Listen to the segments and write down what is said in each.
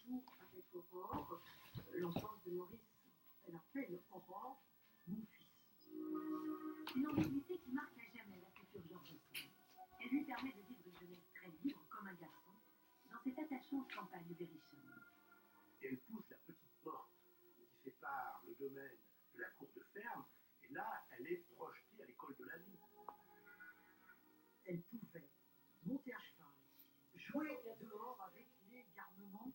joue avec Aurore l'enfance de Maurice. Elle appelle Aurore mon fils. Une ambiguïté qui marque à jamais la future George Sand. Elle lui permet de vivre une jeunesse très libre comme un garçon dans cette attachante campagne berrichonne. Et elle pousse la petite porte qui sépare le domaine de la cour de ferme, et là, elle est projetée à l'école de la vie. Elle pouvait monter à cheval, jouer dehors avec les garnements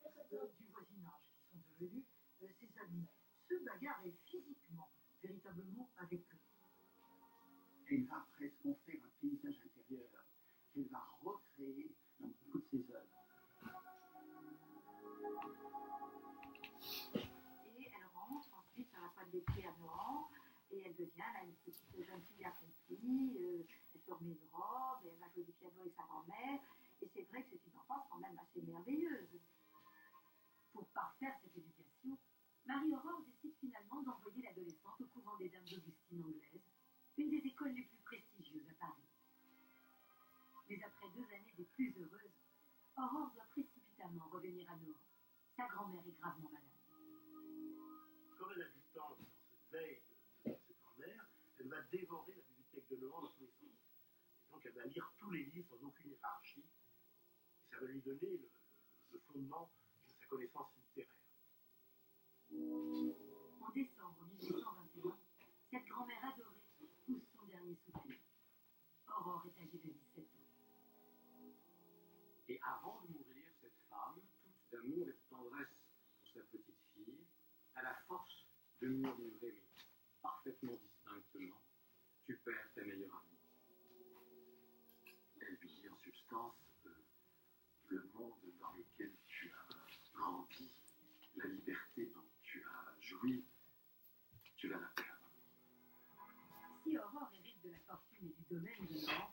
du voisinage qui sont devenus ses amis, se bagarrer physiquement, véritablement avec eux. Elle va presque en faire un paysage intérieur qu'elle va recréer dans beaucoup de ses œuvres. Et elle rentre ensuite sur la pointe des pieds à Nohant, et elle devient là une petite jeune fille accomplie, elle se remet une robe, et elle va jouer du piano avec sa grand-mère, et c'est vrai que c'est une enfance quand même assez merveilleuse. Pour parfaire cette éducation, Marie-Aurore décide finalement d'envoyer l'adolescente au couvent des Dames d'Augustine anglaises, une des écoles les plus prestigieuses à Paris. Mais après 2 années des plus heureuses, Aurore doit précipitamment revenir à Nohant. Sa grand-mère est gravement malade. Comme elle a du temps dans cette veille de cette grand-mère, elle va dévorer la bibliothèque de Nohant dans tous les sens. Et donc elle va lire tous les livres sans aucune hiérarchie, et ça va lui donner le fondement de sa connaissance littéraire. En décembre 1821, cette grand-mère adorée pousse son dernier soupir. Aurore est âgée de 17 ans. Et avant de mourir, cette femme, toute d'amour et de tendresse pour sa petite fille, a la force de murmurer, mais parfaitement distinctement, « Tu perds ta meilleure amie ». Elle lui dit en substance, le monde dans lequel tu as grandi, la liberté dont tu as joui, tu vas la perdre. Si Aurore hérite de la fortune et du domaine de Nohant,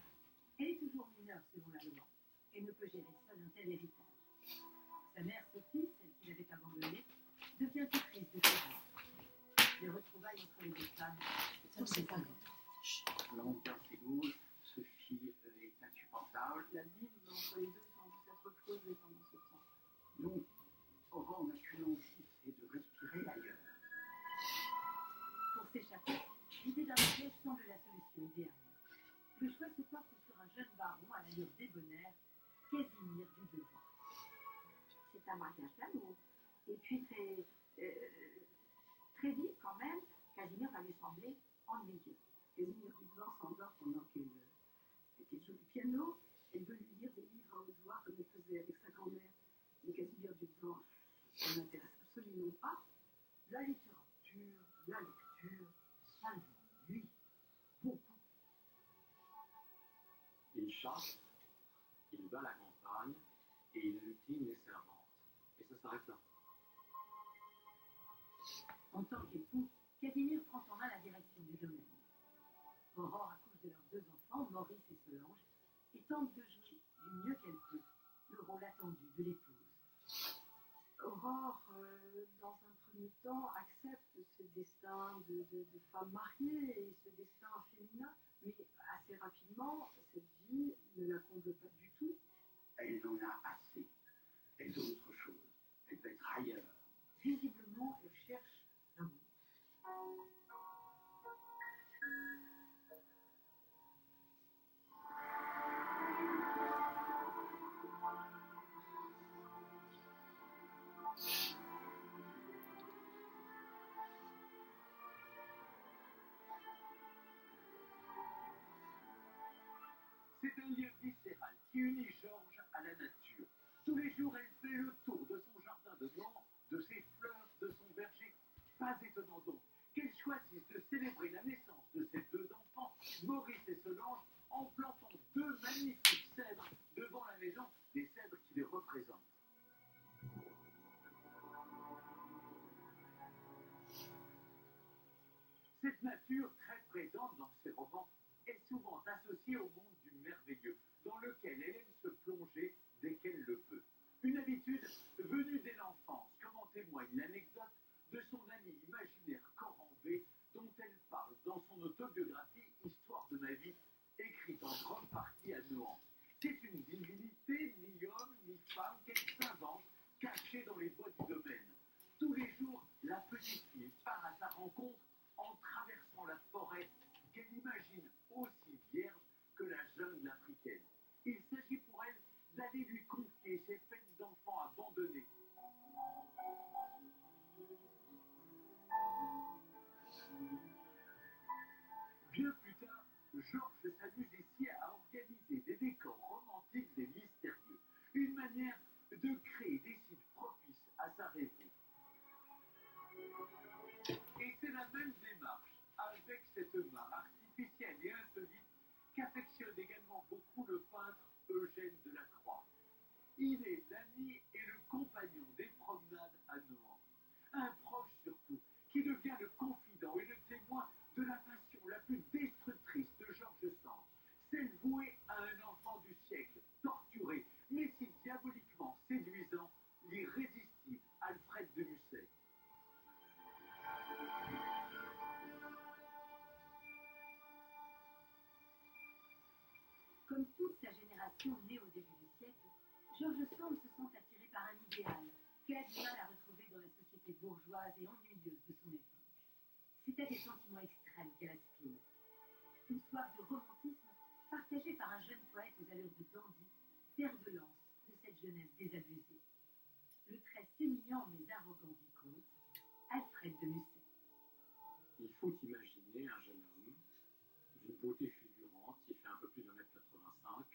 elle est toujours mineure selon la loi et ne peut gérer seule un tel héritage. Sa mère Sophie, celle qui l'avait abandonnée, devient tutrice de ses jours. Les retrouvailles entre les deux femmes sont décevants. L'ambiance est douce, Sophie est insupportable. L'abîme entre les deux semble s'être creusé pendant ce temps. Donc, Aurore n'a qu'une envie, c'est de respirer ailleurs. Pour s'échapper, l'idée d'un mariage semble la solution idéale. Le choix se porte sur un jeune baron à l'allure débonnaire, Casimir du Devant. C'est un mariage d'amour. Et puis très vite quand même, Casimir va lui sembler ennuyeux. Casimir du Devant s'endort pendant qu'elle joue du piano. Elle veut lui lire des livres à haute voix comme elle faisait avec sa grand-mère. Mais Casimir du Devant, ça n'intéresse absolument pas. La littérature, la lecture, ça l'ennuie beaucoup. Il chasse, il va à la campagne, et il lutine les servantes. Et ça s'arrête là. En tant qu'époux, Casimir prend en main la direction du domaine. Aurore accouche de leurs 2 enfants, Maurice et Solange, et tente de jouer du mieux qu'elle peut le rôle attendu de l'épouse. Aurore, dans un premier temps, accepte ce destin de femme mariée et ce destin féminin, mais assez rapidement, cette vie ne la comble pas du tout. Elle en a assez. Elle veut autre chose. Elle veut être ailleurs. Visiblement, elle cherche l'amour. C'est un lieu viscéral qui unit Georges à la nature. Tous les jours, elle fait le tour de son jardin de Nohant, de ses fleurs, de son verger. Pas étonnant donc qu'elle choisisse de célébrer la naissance de ses 2 enfants, Maurice et Solange, en plantant 2 magnifiques cèdres devant la maison, des cèdres qui les représentent. Cette nature très présente dans ses romans est souvent associée au monde du merveilleux, dans lequel elle aime se plonger dès qu'elle le peut. Une habitude venue dès l'enfance, comme en témoigne l'anecdote de son ami imaginaire Corambé, dont elle parle dans son autobiographie « Histoire de ma vie », écrite en grande partie à Nohant. C'est une divinité, ni homme, ni femme, qu'elle s'invente, cachée marcher dans les bois du domaine. Tous les jours, la petite fille part à sa rencontre en traversant la forêt qu'elle imagine aussi vierge que la jungle africaine. Il s'agit pour elle d'aller lui confier ses peines d'enfant abandonnés. Bien plus tard, Georges s'amuse ici à organiser des décors romantiques et mystérieux, une manière de créer des sites propices à sa rêverie. Et c'est la même démarche, avec cette mare artificielle et insolite, qu'affectionne également beaucoup le peintre Eugène Delacroix. Il est l'ami et le compagnon des promenades à Nohant. Un proche surtout, qui devient le confident et le témoin de la passion la plus destructrice de Georges Sand, celle vouée à un enfant du siècle, torturé, mais si diaboliquement séduisant, l'irrésistible Alfred de Musset. Comme toute sa génération née au début du siècle, Georges Sand se sent attiré par un idéal qu'elle a du mal à retrouver dans la société bourgeoise et ennuyeuse de son époque. C'est à des sentiments extrêmes qu'elle aspire. Une soif de romantisme partagée par un jeune poète aux allures de dandy, fer de lance de cette jeunesse désabusée. Le très sémillant mais arrogant vicomte, Alfred de Musset. Il faut imaginer un jeune homme d'une beauté fulgurante, il fait un peu plus d'1,85 m.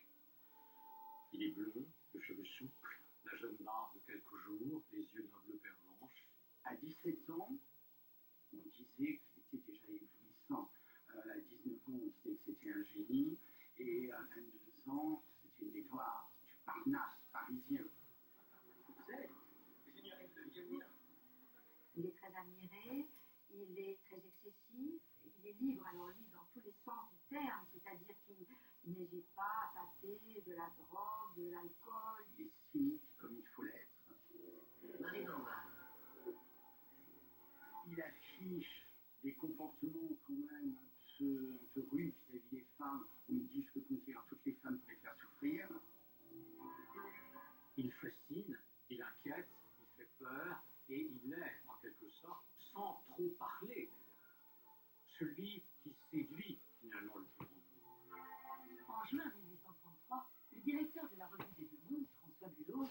Il est blond, le cheveu souple, la jeune barbe de quelques jours, les yeux d'un bleu pervenche. À 17 ans, on disait qu'il était déjà éblouissant. À 19 ans, on disait que c'était un génie. Et à 22 ans, c'était une étoile du Parnasse parisien. Vous savez, j'ignorais de devenir. Il est très admiré, il est très excessif, il est libre, alors libre dans tous les sens du terme, c'est-à-dire qu'il n'hésite pas à passer de la drogue, de l'alcool. Il est cynique comme il faut l'être. Marie normale. Il affiche des comportements quand même un peu rudes vis-à-vis des femmes, où il dit je peux compter sur toutes les femmes pour les faire souffrir. Il fascine, il inquiète, il fait peur, et il est, en quelque sorte, sans trop parler, celui qui séduit finalement le plus grand nombre. En juin 1833, le directeur de la revue des Deux Mondes, François Bulot,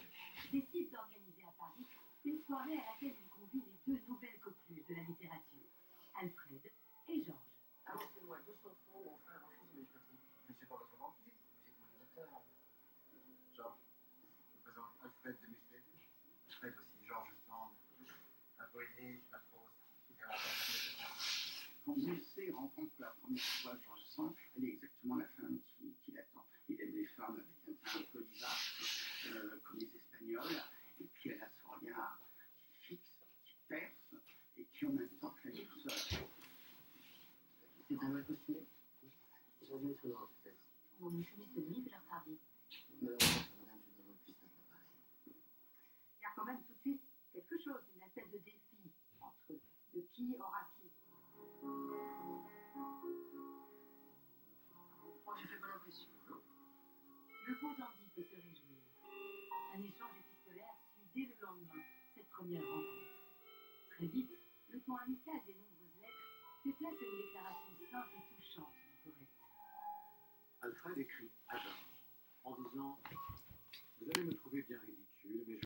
décide d'organiser à Paris une soirée à laquelle il convie les deux nouvelles coqueluches de la littérature, Alfred et Georges. Avancez-moi 200 francs, mon frère refuse mes chansons. Je ne suis pas votre banquier, vous êtes mon éditeur. Georges, je vous présente Alfred de Musset. Alfred aussi, Georges Sand, la poésie, la prose, et la rencontre. Quand Musset rencontre pour la première fois Georges Sand, elle est exactement la femme qu'il attend. Il aime les femmes avec un teint un peu vivace, comme les Espagnols, et puis elle a ce regard qui fixe, qui perce, et qui en même temps fait une douceur. C'est un mal costumé. J'ai dû être noir, peut-être. On est chemise de nuit de leur Paris. Malheureusement, madame, je ne vois plus un appareil. Il y a quand même tout de suite quelque chose, une espèce de défi entre eux, de qui aura qui. Moi, j'ai fait bonne impression, non? Le beau dandy peut se réjouir. Un échange épistolaire suit dès le lendemain cette première rencontre. Très vite, le ton amical des nombreuses lettres fait place à une déclaration simple et touchante du poète. Alfred écrit à Georges en disant « Vous allez me trouver bien ridicule, mais je